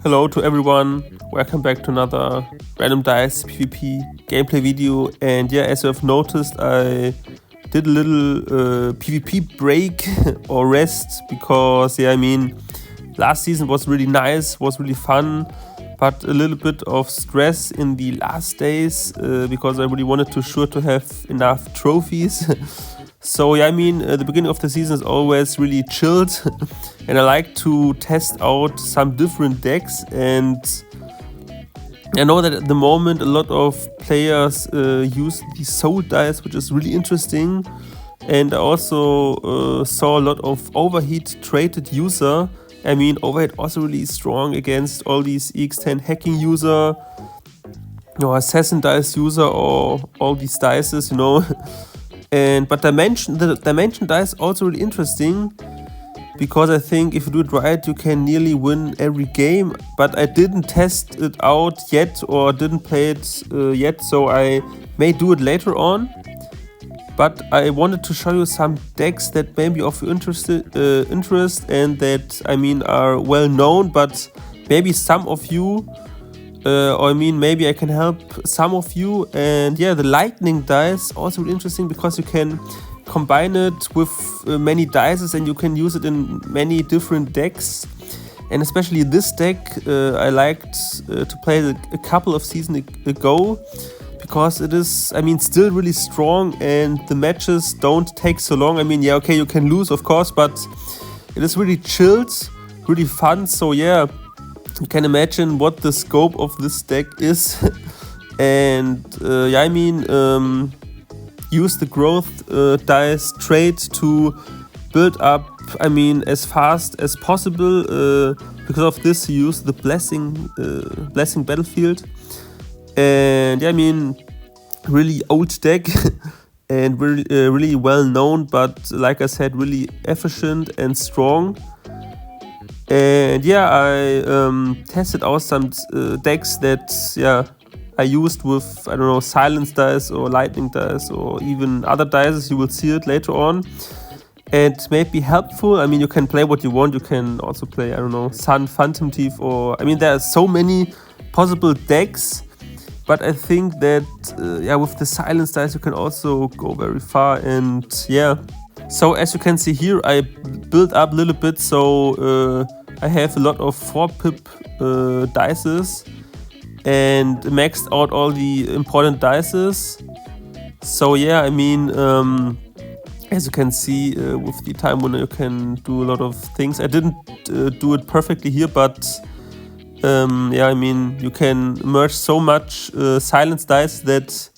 Hello to everyone, welcome back to another Random Dice PvP gameplay video. And yeah, as you have noticed, I did a little PvP break or rest because last season was really nice, was really fun, but a little bit of stress in the last days because I really wanted to have enough trophies. So the beginning of the season is always really chilled and I like to test out some different decks, and I know that at the moment a lot of players use the soul dice, which is really interesting, and I also saw a lot of overheat traded user. Overheat also really strong against all these EX10 hacking user or assassin dice user or all these dices, But the dimension dice also really interesting because I think if you do it right, you can nearly win every game. But I didn't test it out yet or didn't play it yet, so I may do it later on. But I wanted to show you some decks that may be of interest and that are well known, but maybe some of you. Maybe I can help some of you. And yeah, the lightning dice also really interesting because you can combine it with many dices and you can use it in many different decks. And especially this deck I liked to play a couple of seasons ago because it is, still really strong and the matches don't take so long. You can lose of course, but it is really chilled, really fun. So yeah, you can imagine what the scope of this deck is. And use the growth dice trade to build up as fast as possible. Because of this you use the blessing battlefield, and really old deck and really well known, but like I said, really efficient and strong. And yeah, I tested out some decks that I used with, silence dice or lightning dice or even other dice. You will see it later on. It may be helpful. You can play what you want. You can also play, Sun, Phantom Thief, or there are so many possible decks. But I think that with the silence dice you can also go very far. And yeah, so as you can see here, I built up a little bit. So I have a lot of 4-pip dices and maxed out all the important dices. So yeah, as you can see with the time winner you can do a lot of things. I didn't do it perfectly here, but you can merge so much silence dice that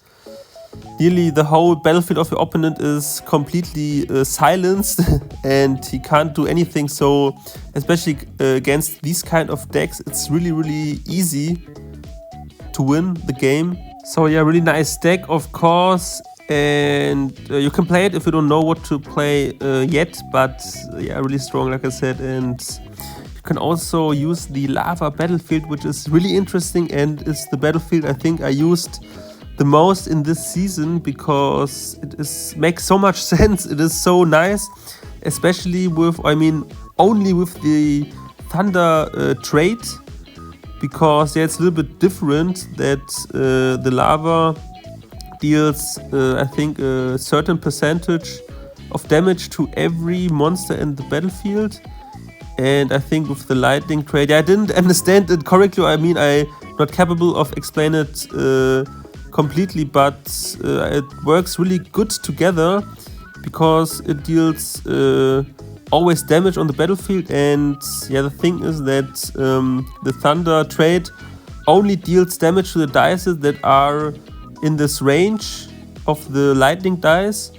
nearly the whole battlefield of your opponent is completely silenced and he can't do anything. So especially against these kind of decks, it's really, really easy to win the game. So yeah, really nice deck of course, and you can play it if you don't know what to play yet, but yeah, really strong like I said. And you can also use the lava battlefield, which is really interesting and is the battlefield I think I used the most in this season because it makes so much sense. It is so nice, especially with only with the thunder trade, because it's a little bit different that the lava deals I think a certain percentage of damage to every monster in the battlefield. And I think with the lightning trade, I didn't understand it correctly. I'm not capable of explaining it completely, but it works really good together because it deals always damage on the battlefield. And yeah, the thing is that the thunder trade only deals damage to the dices that are in this range of the lightning dice.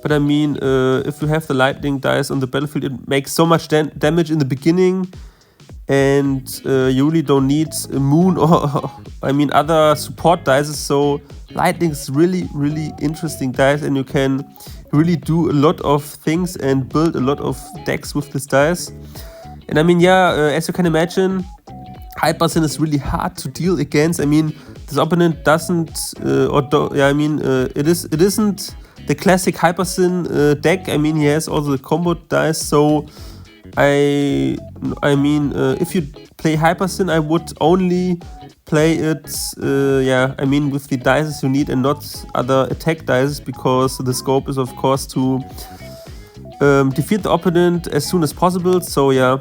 But if you have the lightning dice on the battlefield, it makes so much damage in the beginning, and you really don't need a moon or other support dices. So lightning is really, really interesting dice, and you can really do a lot of things and build a lot of decks with this dice. And as you can imagine, Hypersyn is really hard to deal against. This opponent doesn't it isn't the classic Hypersyn deck. He has also the combo dice, so if you play Hypersyn, I would only play it, with the dices you need and not other attack dices, because the scope is of course to defeat the opponent as soon as possible. So yeah,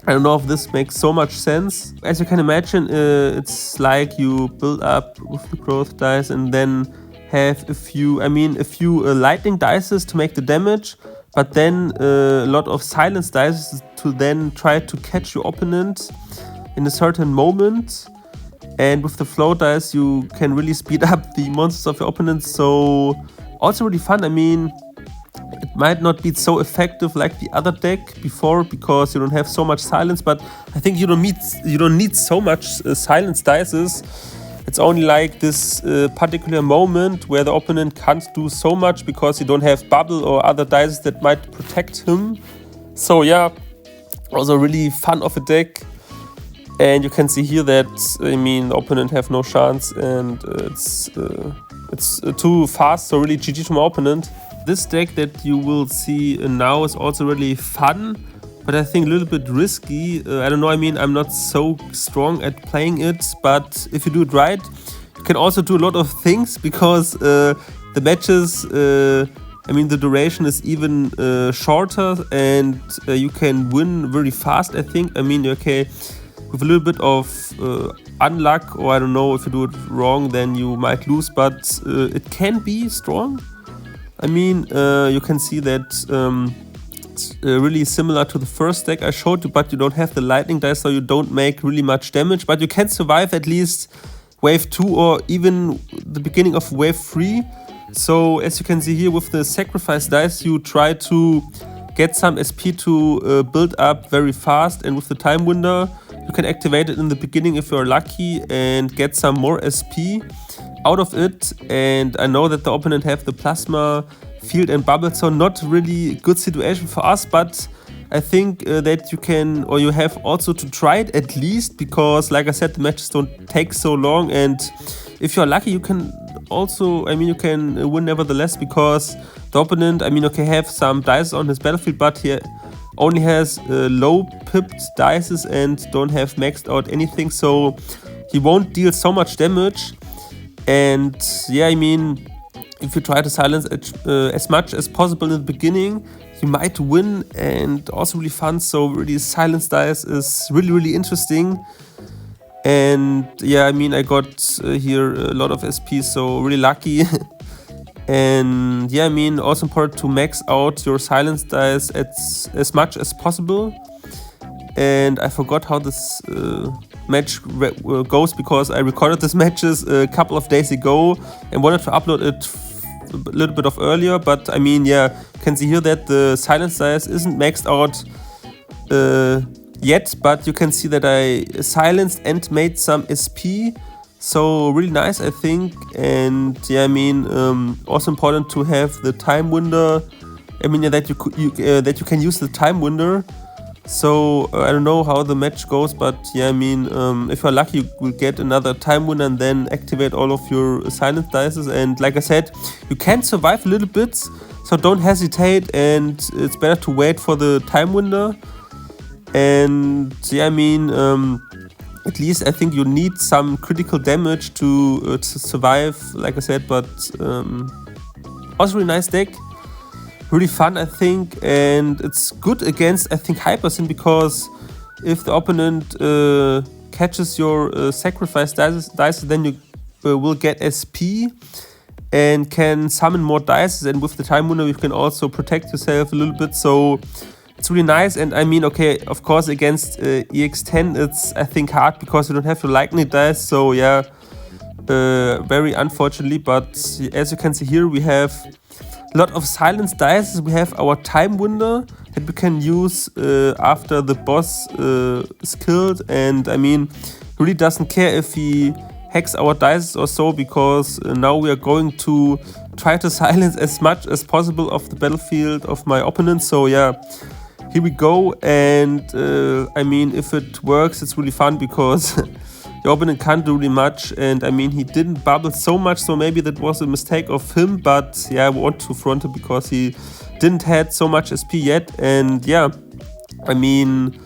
I don't know if this makes so much sense. As you can imagine, it's like you build up with the growth dice and then have a few lightning dices to make the damage, but then a lot of silence dice to then try to catch your opponent in a certain moment. And with the flow dice, you can really speed up the monsters of your opponent. So also really fun. It might not be so effective like the other deck before because you don't have so much silence. But I think you don't need so much silence dices. It's only like this particular moment where the opponent can't do so much because you don't have bubble or other dice that might protect him. So yeah, also really fun of a deck. And you can see here that, the opponent have no chance and it's too fast, so really GG to my opponent. This deck that you will see now is also really fun, but I think a little bit risky. I don't know, I'm not so strong at playing it, but if you do it right, you can also do a lot of things because the matches, the duration is even shorter and you can win very fast, I think. Okay, with a little bit of unluck, or I don't know, if you do it wrong, then you might lose, but it can be strong. You can see that it's really similar to the first deck I showed you, but you don't have the lightning dice, so you don't make really much damage, but you can survive at least wave 2 or even the beginning of wave 3. So as you can see here with the sacrifice dice, you try to get some SP to build up very fast, and with the time window you can activate it in the beginning if you're lucky and get some more SP out of it. And I know that the opponent have the plasma field and bubble, so not really good situation for us, but I think that you can, or you have also to try it at least, because like I said, the matches don't take so long, and if you're lucky you can also, you can win nevertheless, because the opponent, have some dice on his battlefield, but he only has low pipped dices and don't have maxed out anything, so he won't deal so much damage. And yeah, if you try to silence as much as possible in the beginning, you might win, and also really fun. So really, silence dice is really, really interesting. And yeah, I got here a lot of SP, so really lucky. And yeah, also important to max out your silence dice as much as possible. And I forgot how this match goes, because I recorded this matches a couple of days ago and wanted to upload it a little bit of earlier, but you can see here that the silence dice isn't maxed out yet, but you can see that I silenced and made some SP, so really nice, I think. And yeah, also important to have the time window, that you can use the time window. So I don't know how the match goes, but yeah, if you're lucky, you will get another time winner and then activate all of your silence dices. And like I said, you can survive a little bit, so don't hesitate, and it's better to wait for the time window. And yeah, at least I think you need some critical damage to survive, like I said. But also really nice deck. Really fun, I think, and it's good against, I think, Hypersyn, because if the opponent catches your sacrifice dice, then you will get SP and can summon more dice, and with the time window you can also protect yourself a little bit, so it's really nice. And okay, of course against EX10 it's, I think, hard because you don't have your lightning dice, so yeah, very unfortunately. But as you can see here, we have a lot of silence dice. We have our time window that we can use after the boss is killed, and really doesn't care if he hacks our dice or so, because now we are going to try to silence as much as possible of the battlefield of my opponent. So yeah, here we go. And if it works, it's really fun, because your opponent can't do really much, and he didn't bubble so much, so maybe that was a mistake of him, but yeah, I want to front him because he didn't had so much SP yet. And yeah, I mean,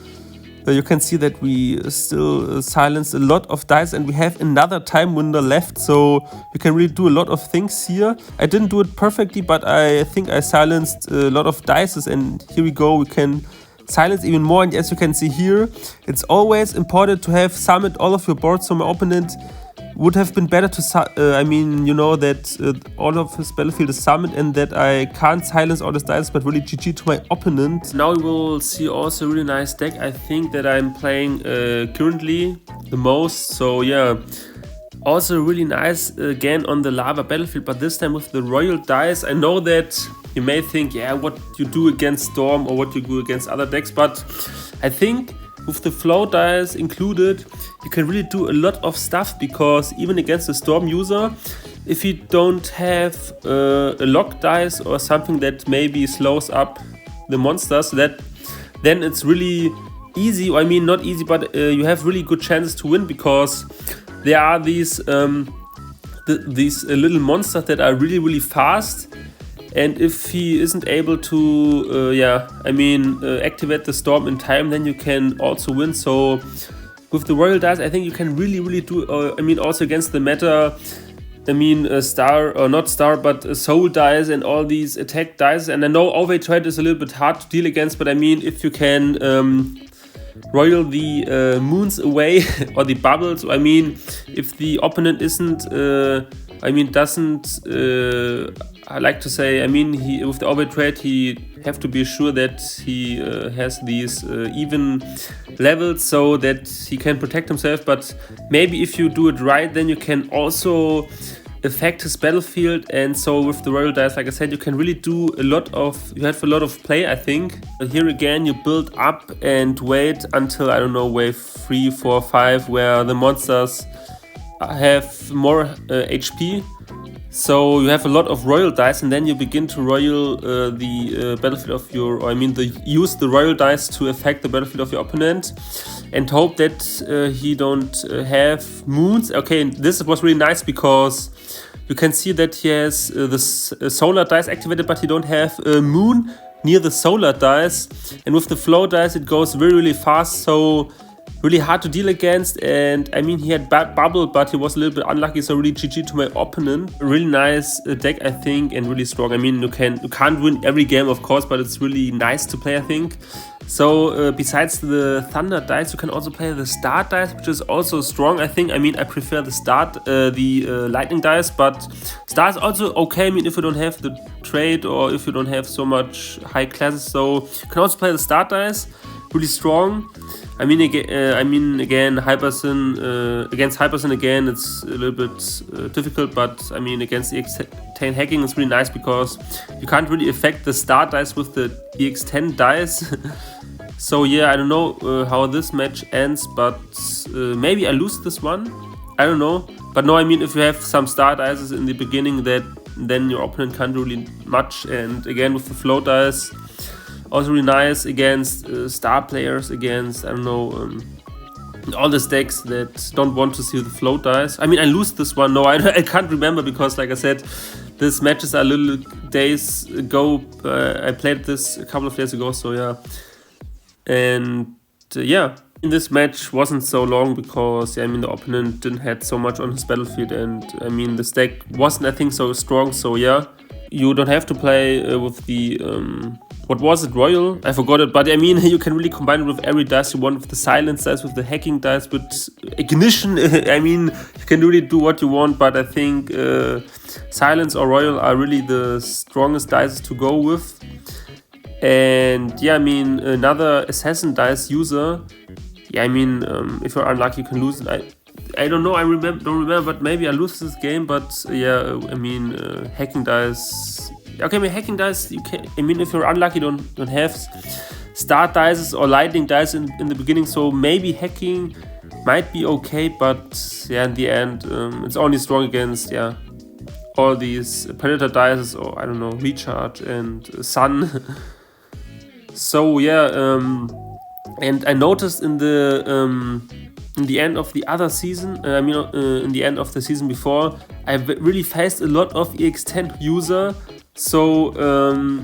you can see that we still silenced a lot of dice, and we have another time window left, so you can really do a lot of things here. I didn't do it perfectly, but I think I silenced a lot of dices, and here we go, we can silence even more. And as you can see here, it's always important to have summoned all of your boards, so my opponent would have been better to, I mean, you know, that all of his battlefield is summoned and that I can't silence all his dice, but really GG to my opponent. Now we will see also a really nice deck, I think, that I'm playing currently the most. So yeah, also really nice again on the lava battlefield, but this time with the royal dice. I know that you may think, yeah, what you do against Storm or what you do against other decks, but I think with the flow dice included, you can really do a lot of stuff, because even against the Storm user, if you don't have a lock dice or something that maybe slows up the monsters, then it's really easy. I mean, not easy, but you have really good chances to win, because there are these little monsters that are really, really fast. And if he isn't able to, activate the Storm in time, then you can also win. So with the Royal Dice, I think you can really, really do, also against the meta, Star, or not Star, but Soul Dice and all these attack dice. And I know Overweight Trade is a little bit hard to deal against, but I mean, if you can royal the moons away or the bubbles, I mean, if the opponent isn't, I like to say, he with the overweight trade, he have to be sure that he has these even levels so that he can protect himself. But maybe if you do it right, then you can also affect his battlefield. And so with the royal dice, like I said, you can really do you have a lot of play, I think. Here again, you build up and wait until, I don't know, wave 3, 4, 5, where the monsters have more HP. So you have a lot of royal dice, and then you begin to royal the battlefield of your, use the royal dice to affect the battlefield of your opponent, and hope that he don't have moons. Okay, this was really nice, because you can see that he has the solar dice activated, but he don't have a moon near the solar dice. And with the flow dice, it goes really, really fast, so really hard to deal against. And I mean, he had bad bubble, but he was a little bit unlucky, so really GG to my opponent. A really nice deck, I think, and really strong. I mean, you can't win every game, of course, but it's really nice to play, I think. So besides the thunder dice, you can also play the star dice, which is also strong, I think. I mean, I prefer the lightning dice, but star is also okay. I mean, if you don't have the trade, or if you don't have so much high classes, so you can also play the star dice. Really strong. I mean, again, Hypersin against Hypersin again, it's a little bit difficult, but I mean, against EX10 hacking, it's really nice, because you can't really affect the star dice with the EX10 dice. So yeah, I don't know how this match ends, but maybe I lose this one. I don't know. But no, I mean, if you have some star dices in the beginning, then your opponent can't do really much. And again, with the flow dice, also really nice against star players, against, I don't know, all the decks that don't want to see the float dice. I mean, I lose this one. No, I can't remember, because like I said, this matches are little days ago. I played this a couple of days ago, so yeah. And yeah, in this match wasn't so long, because the opponent didn't had so much on his battlefield, and I mean, this deck wasn't, I think, so strong. So yeah, you don't have to play with the what was it, royal? I forgot it, but I mean, you can really combine it with every dice you want, with the silence dice, with the hacking dice, with ignition. I mean, you can really do what you want, but I think silence or royal are really the strongest dice to go with. And yeah, I mean, another assassin dice user, yeah, I mean, if you're unlucky, you can lose it. I don't know, don't remember, but maybe I lose this game. But yeah, I mean, hacking dice. Okay, I mean, hacking dice, you can. I mean, if you're unlucky, don't have star dice or lightning dice in the beginning. So maybe hacking might be okay, but yeah, in the end, it's only strong against all these predator dice, or I don't know, recharge and sun. So yeah, and I noticed in the end of the other season, in the end of the season before, I really faced a lot of EX10 user So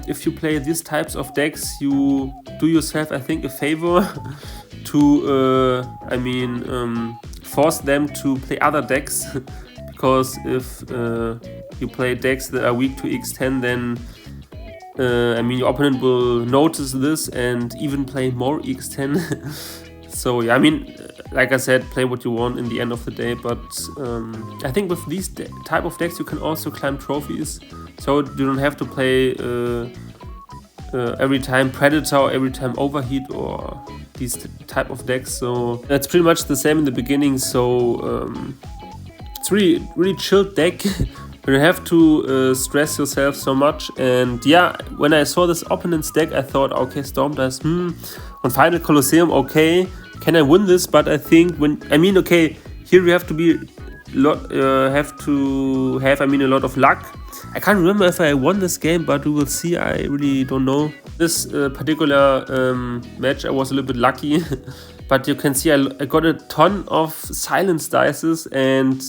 if you play these types of decks, you do yourself, I think, a favor to, force them to play other decks. Because if you play decks that are weak to EX10, then your opponent will notice this and even play more EX10. So yeah, like I said, play what you want in the end of the day. But I think with these type of decks, you can also climb trophies. So you don't have to play every time Predator, or every time Overheat, or these type of decks. So that's pretty much the same in the beginning. So it's really chilled deck. You don't have to stress yourself so much. And yeah, when I saw this opponent's deck, I thought, okay, Storm Dice, on Final Colosseum, okay, can I win this? But I think okay, here you have to be have a lot of luck. I can't remember if I won this game, but we will see. I really don't know. This particular match, I was a little bit lucky, but you can see I got a ton of silence dices, and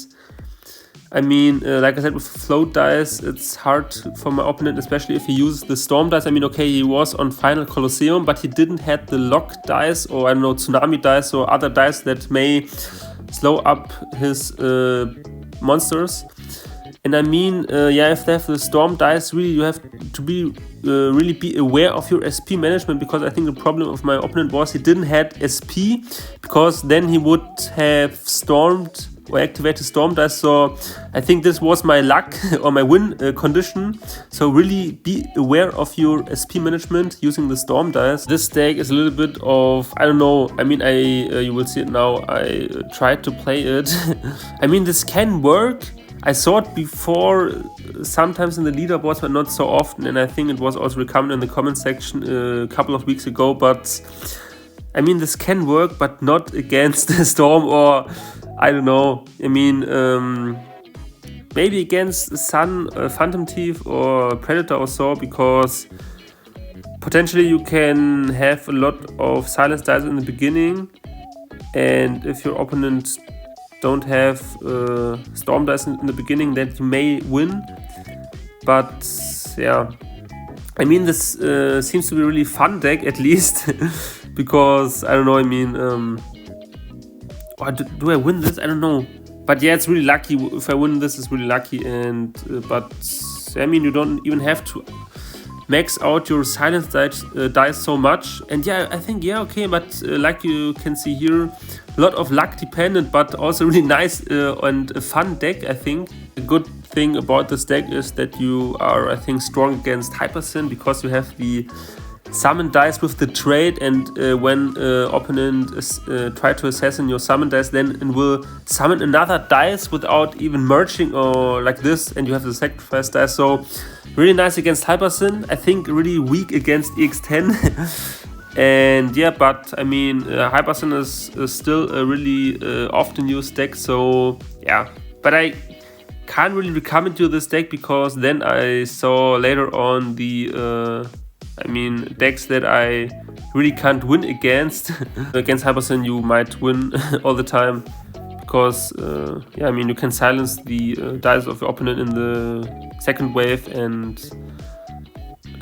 like I said, with float dice, it's hard for my opponent, especially if he uses the Storm dice. Okay, he was on Final Colosseum, but he didn't have the lock dice, or I don't know, Tsunami dice, or other dice that may slow up his monsters. And if they have the Storm dice, really you have to be really be aware of your SP management, because I think the problem of my opponent was he didn't have SP, because then he would have stormed or activated Storm dice. So I think this was my luck or my win condition. So really be aware of your SP management using the Storm dice. This deck is a little bit of, I don't know, you will see it now. I tried to play it. This can work. I saw it before, sometimes in the leaderboards, but not so often. And I think it was also recommended in the comment section a couple of weeks ago. But this can work, but not against the Storm, or I don't know. Maybe against Sun, Phantom Thief, or Predator or so, because potentially you can have a lot of silence dice in the beginning, and if your opponent don't have Storm dice in the beginning, that you may win. But yeah, this seems to be a really fun deck, at least. Because I don't know, do I win this? I don't know. But yeah, it's really lucky. If I win this, it's really lucky. And you don't even have to max out your silence dice so much. And yeah, I think, yeah, okay, but like you can see here, a lot of luck dependent, but also really nice and a fun deck, I think. The good thing about this deck is that you are, I think, strong against Hypersyn, because you have the summon dice with the trade, and when opponent try to assassin your summon dice, then it will summon another dice without even merging, or like this, and you have the sacrifice dice. So really nice against Hypersyn. I think really weak against EX10. And yeah, but Hypersyn is still a really often used deck. So yeah, but I can't really recommend you this deck, because then I saw later on the decks that I really can't win against. Against Hypersyn you might win all the time, because you can silence the dice of your opponent in the second wave, and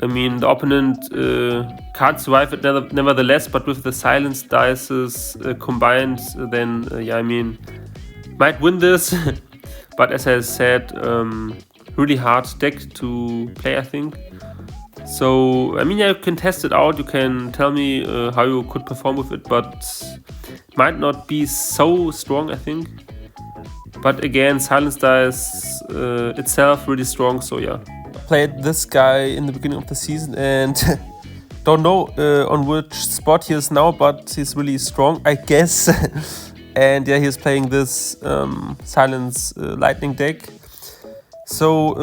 the opponent can't survive it nevertheless, but with the silence dices combined, then might win this. But as I said, really hard deck to play, I think. So you can test it out. You can tell me how you could perform with it, but might not be so strong, I think. But again, silence dice itself really strong. So yeah, played this guy in the beginning of the season, and don't know on which spot he is now, but he's really strong, I guess. And yeah, he's playing this silence lightning deck. So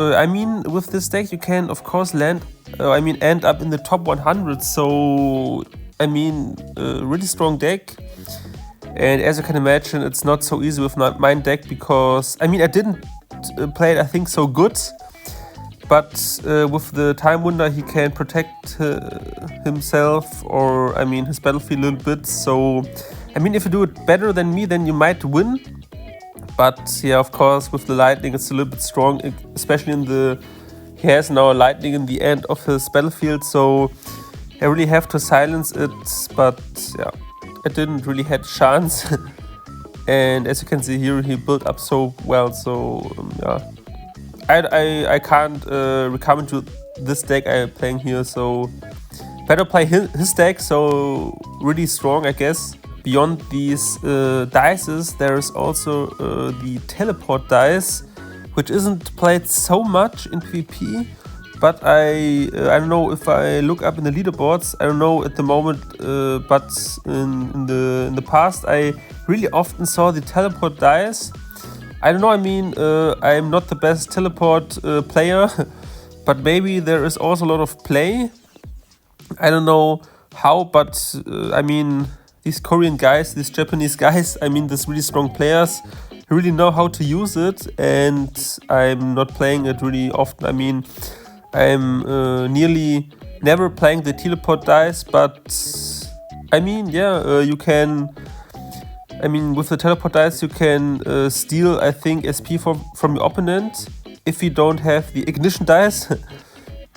with this deck you can of course end up in the top 100. So really strong deck. And as you can imagine, it's not so easy with my deck, because I didn't play it, I think, so good. But with the Time Wunder, he can protect himself, or his battlefield a little bit. So if you do it better than me, then you might win. But yeah, of course, with the lightning, it's a little bit strong, especially in the he has now lightning in the end of his battlefield, so I really have to silence it, but yeah, I didn't really had a chance. And as you can see here, he built up so well, so yeah. I can't recover into this deck I'm playing here, so better play his deck, so really strong, I guess. Beyond these dices, there's also the teleport dice, which isn't played so much in PvP, but I don't know if I look up in the leaderboards, I don't know at the moment, but in the past I really often saw the teleport dice. I don't know, I mean, I'm not the best teleport player, but maybe there is also a lot of play. I don't know how, but I mean, these Korean guys, these Japanese guys, I mean, these really strong players, really know how to use it, and I'm not playing it really often. I mean, I'm nearly never playing the teleport dice, but I mean, yeah, you can. I mean, with the teleport dice, you can steal, I think, SP from your opponent if you don't have the ignition dice.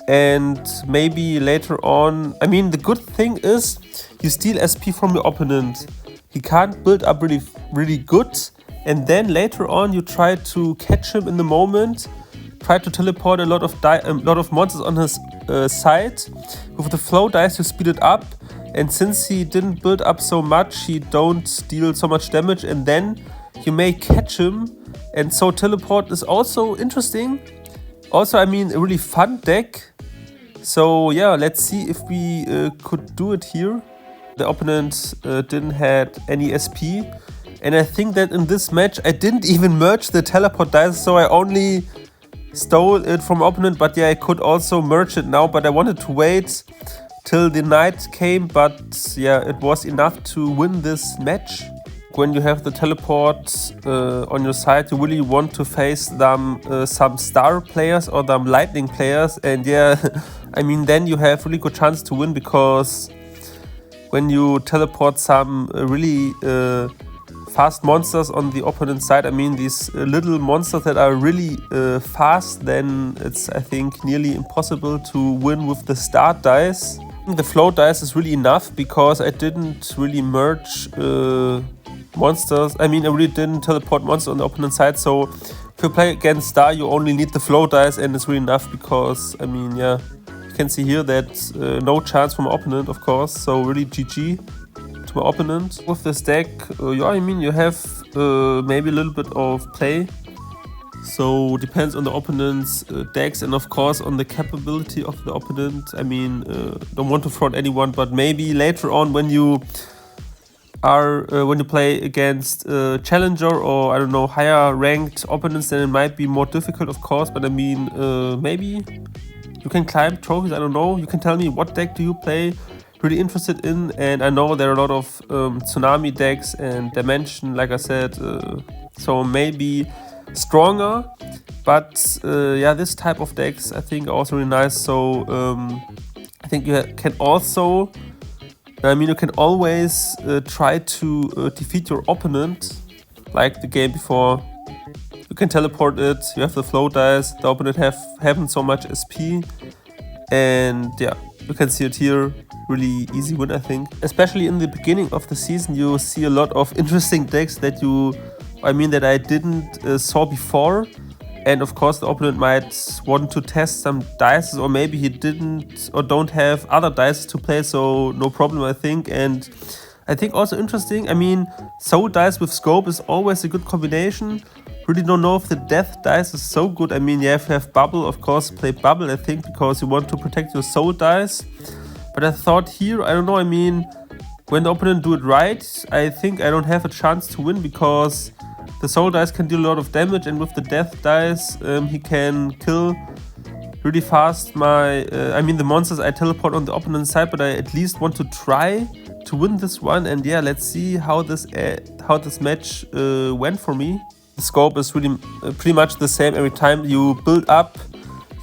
And maybe later on, I mean, the good thing is you steal SP from your opponent. He can't build up really good. And then later on, you try to catch him in the moment. Try to teleport a lot of monsters on his side. With the flow dice, you speed it up. And since he didn't build up so much, he don't deal so much damage, and then you may catch him. And so teleport is also interesting. Also, I mean, a really fun deck. So yeah, let's see if we could do it here. The opponent didn't have any SP. And I think that in this match, I didn't even merge the teleport dice, so I only stole it from opponent. But yeah, I could also merge it now, but I wanted to wait till the night came, but yeah, it was enough to win this match. When you have the teleport on your side, you really want to face some star players or some lightning players, and yeah, I mean, then you have really good chance to win, because when you teleport some really fast monsters on the opponent's side, I mean, these little monsters that are really fast, then it's, I think, nearly impossible to win with the start dice. The flow dice is really enough, because I didn't really merge monsters. I mean, I really didn't teleport monsters on the opponent's side, so if you play against star, you only need the flow dice, and it's really enough, because, I mean, yeah, you can see here that no chance from my opponent, of course, so really GG to my opponent. With this deck, yeah, I mean, you have maybe a little bit of play. So depends on the opponent's decks, and of course on the capability of the opponent. I mean, don't want to front anyone, but maybe later on when you play against challenger or I don't know, higher ranked opponents, then it might be more difficult, of course. But I mean, maybe you can climb trophies. I don't know. You can tell me what deck do you play. Really interested in, and I know there are a lot of tsunami decks and dimension, like I said. So maybe stronger, but yeah, this type of decks I think are also really nice. So I think you can also, I mean, you can always try to defeat your opponent, like the game before. You can teleport it, you have the flow dice, the opponent haven't so much SP, and yeah, you can see it here. Really easy win, I think. Especially in the beginning of the season, you see a lot of interesting decks that that I didn't saw before. And of course the opponent might want to test some dice, or maybe he didn't or don't have other dice to play, so no problem, I think. And I think also interesting, I mean, soul dice with scope is always a good combination. Really don't know if the death dice is so good. I mean, you have to have bubble, of course, play bubble, I think, because you want to protect your soul dice. But I thought here, I don't know, I mean, when the opponent do it right, I think I don't have a chance to win, because the soul dice can deal a lot of damage, and with the death dice, he can kill really fast the monsters I teleport on the opponent's side. But I at least want to try to win this one, and yeah, let's see how this match went for me. The scope is really pretty much the same every time. You build up,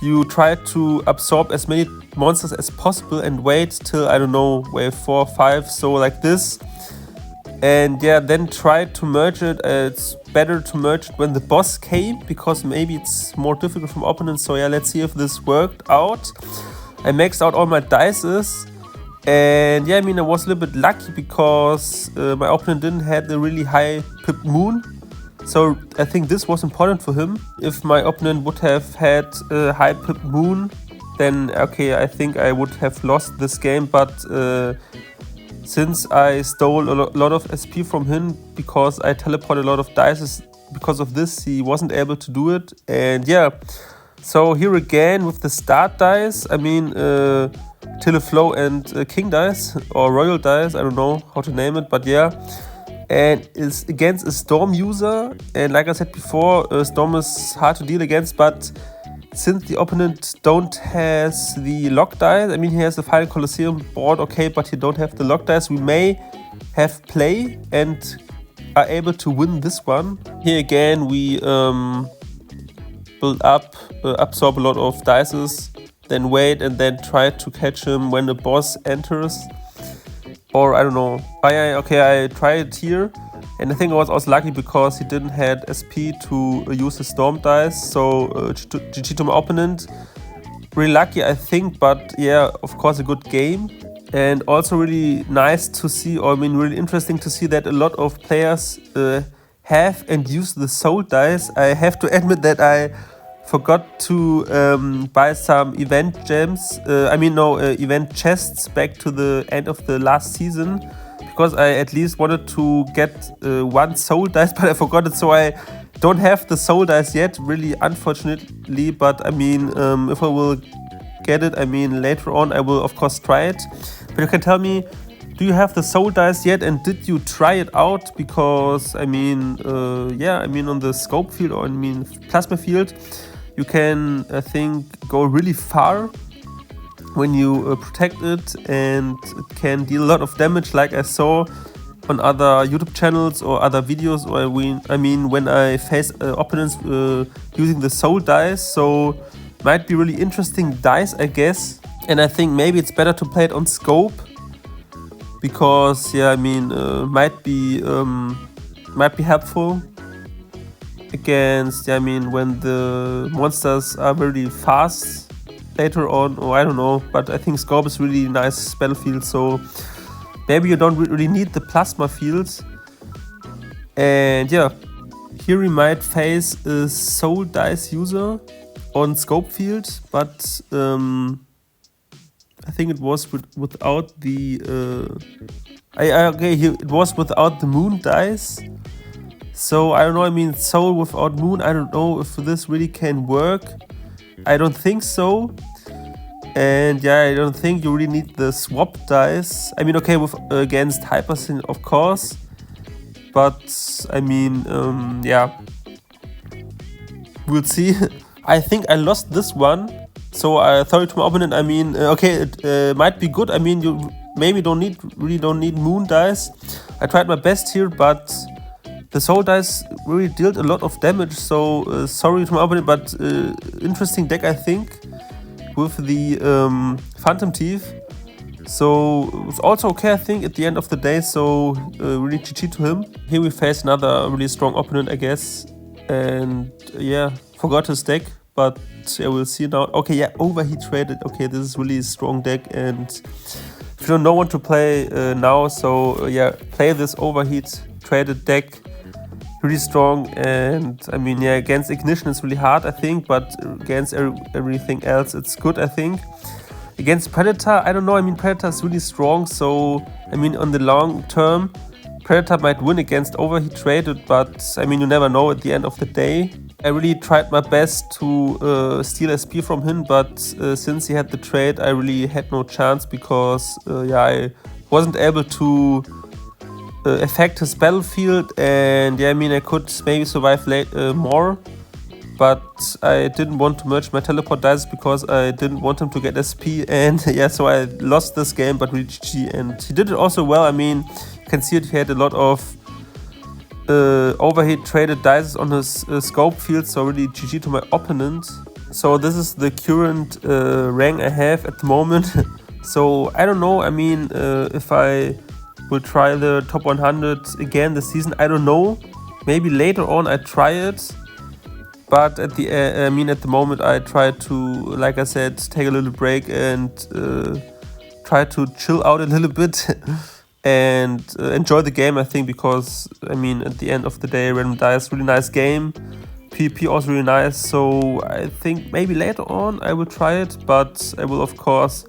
you try to absorb as many monsters as possible and wait till, I don't know, wave 4 or 5, so like this. and yeah, then tried to merge it. It's better to merge it when the boss came, because maybe it's more difficult from opponents. So yeah, let's see if this worked out. I maxed out all my dices, and yeah, I mean, I was a little bit lucky because my opponent didn't have a really high pip moon. So I think this was important for him. If my opponent would have had a high pip moon, then okay, I think I would have lost this game. But since I stole a lot of SP from him because I teleported a lot of dice, because of this he wasn't able to do it. And yeah, so here again with the start dice, I mean Tileflow and King dice or Royal dice, I don't know how to name it, but yeah. And it's against a Storm user, and like I said before, Storm is hard to deal against, but since the opponent don't has the lock dice, I mean he has the Final Colosseum board, okay, but he don't have the lock dice, we may have play and are able to win this one. Here again we build up, absorb a lot of dices, then wait and then try to catch him when the boss enters. Or I don't know. Okay, I tried it here, and I think I was also lucky because he didn't have SP to use the Storm dice. So GG to my opponent. Really lucky, I think, but yeah, of course a good game. And also really nice to see, or I mean really interesting to see that a lot of players have and use the Soul dice. I have to admit that I forgot to buy some event gems, event chests back to the end of the last season, because I at least wanted to get one soul dice, but I forgot it, so I don't have the soul dice yet, really unfortunately. But I mean, if I will get it, I mean later on I will of course try it. But you can tell me, do you have the soul dice yet, and did you try it out? Because I mean, yeah, I mean on the scope field, or I mean plasma field, you can, I think, go really far when you protect it, and it can deal a lot of damage, like I saw on other YouTube channels or other videos. Or I mean when I face opponents using the soul dice, so might be really interesting dice, I guess. And I think maybe it's better to play it on scope, because yeah, I mean might be helpful against, yeah, I mean when the monsters are very fast later on, or I don't know. But I think scope is really nice battlefield, so maybe you don't really need the plasma fields. And yeah, here we might face a soul dice user on scope field, but I think it was without the it was without the moon dice. So I don't know, I mean soul without moon, I don't know if this really can work. I don't think so. And yeah, I don't think you really need the swap dice. I mean, okay, with against Hypersyn, of course. But I mean, yeah, we'll see. I think I lost this one, so I thought to my opponent, I mean, okay, it might be good. I mean, you maybe really don't need moon dice. I tried my best here, but the soul dice really dealt a lot of damage. So sorry to my opponent, but interesting deck, I think, with the Phantom Thief. So it's also okay, I think, at the end of the day. So really GG to him. Here we face another really strong opponent, I guess. And yeah, forgot his deck, but yeah, we'll see now. Okay, yeah, overheat traded. Okay, this is really a strong deck, and if you don't know what to play now, so yeah, play this overheat traded deck. Really strong. And I mean, yeah, against Ignition it's really hard, I think, but against everything else it's good, I think. Against Predator, I don't know, I mean Predator is really strong, so I mean on the long term Predator might win against overheat traded, but I mean you never know at the end of the day. I really tried my best to steal SP from him, but since he had the trade I really had no chance, because yeah, I wasn't able to affect his battlefield. And yeah, I mean I could maybe survive more, but I didn't want to merge my teleport dice because I didn't want him to get SP. And yeah, so I lost this game, but really GG. And he did it also well. I mean, you can see it, he had a lot of overheat traded dice on his scope field, so really GG to my opponent. So this is the current rank I have at the moment. So I don't know, I mean if I will try the top 100 again this season. I don't know. Maybe later on I try it. But at the moment I try to, like I said, take a little break and try to chill out a little bit and enjoy the game, I think, because at the end of the day, Random Dice, really nice game. PvP also really nice, so I think maybe later on I will try it, but I will of course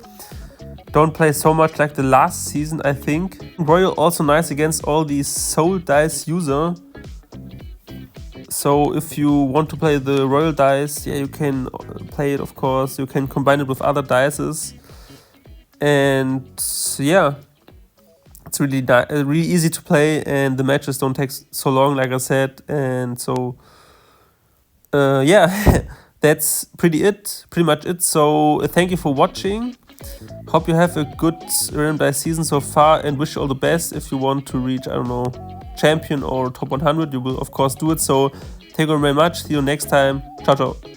don't play so much like the last season, I think. Royal also nice against all these Soul Dice user. So if you want to play the Royal Dice, yeah, you can play it, of course. You can combine it with other dices. And yeah, it's really easy to play, and the matches don't take so long, like I said. And so, yeah, that's pretty much it. So thank you for watching. Hope you have a good Random Dice season so far, and wish you all the best. If you want to reach, I don't know, champion or top 100, you will of course do it. So thank you very much. See you next time. Ciao, ciao.